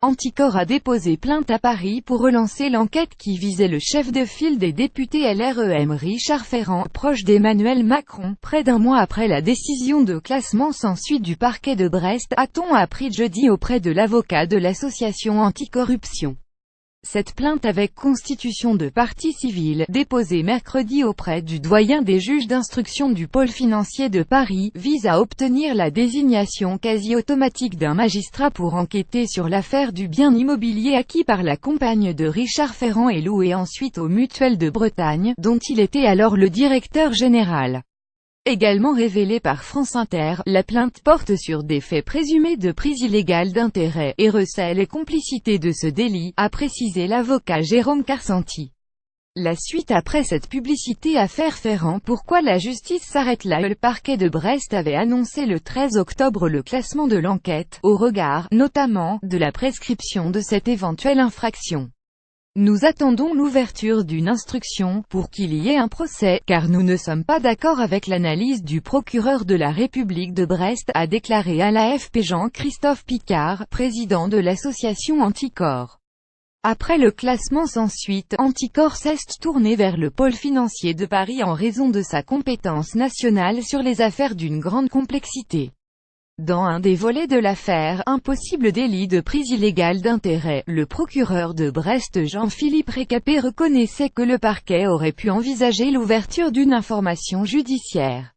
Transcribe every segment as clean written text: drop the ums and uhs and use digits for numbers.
Anticor a déposé plainte à Paris pour relancer l'enquête qui visait le chef de file des députés LREM Richard Ferrand, proche d'Emmanuel Macron. Près d'un mois après la décision de classement sans suite du parquet de Brest, a-t-on appris jeudi auprès de l'avocat de l'association anticorruption. Cette plainte avec constitution de partie civile, déposée mercredi auprès du doyen des juges d'instruction du pôle financier de Paris, vise à obtenir la désignation quasi automatique d'un magistrat pour enquêter sur l'affaire du bien immobilier acquis par la compagne de Richard Ferrand et loué ensuite aux Mutuelles de Bretagne, dont il était alors le directeur général. Également révélé par France Inter, la plainte porte sur des faits présumés de prise illégale d'intérêt, et recèle les complicités de ce délit, a précisé l'avocat Jérôme Carsanti. La suite après cette publicité affaire Ferrand. Pourquoi la justice s'arrête là? Le parquet de Brest avait annoncé le 13 octobre le classement de l'enquête, au regard, notamment, de la prescription de cette éventuelle infraction. Nous attendons l'ouverture d'une instruction, pour qu'il y ait un procès, car nous ne sommes pas d'accord avec l'analyse du procureur de la République de Brest, a déclaré à l'AFP Jean-Christophe Picard, président de l'association Anticor. Après le classement sans suite, Anticor s'est tourné vers le pôle financier de Paris en raison de sa compétence nationale sur les affaires d'une grande complexité. Dans un des volets de l'affaire, un possible délit de prise illégale d'intérêt, le procureur de Brest Jean-Philippe Récapé reconnaissait que le parquet aurait pu envisager l'ouverture d'une information judiciaire.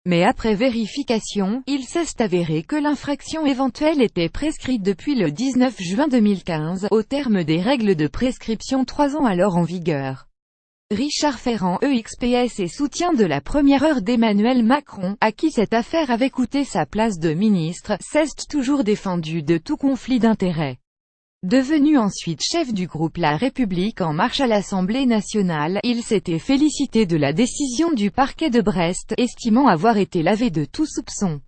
Mais après vérification, il s'est avéré que l'infraction éventuelle était prescrite depuis le 19 juin 2015, au terme des règles de prescription 3 ans alors en vigueur. Richard Ferrand EXPS et soutien de la première heure d'Emmanuel Macron, à qui cette affaire avait coûté sa place de ministre, s'est toujours défendu de tout conflit d'intérêts. Devenu ensuite chef du groupe La République En Marche à l'Assemblée nationale, il s'était félicité de la décision du parquet de Brest, estimant avoir été lavé de tout soupçon.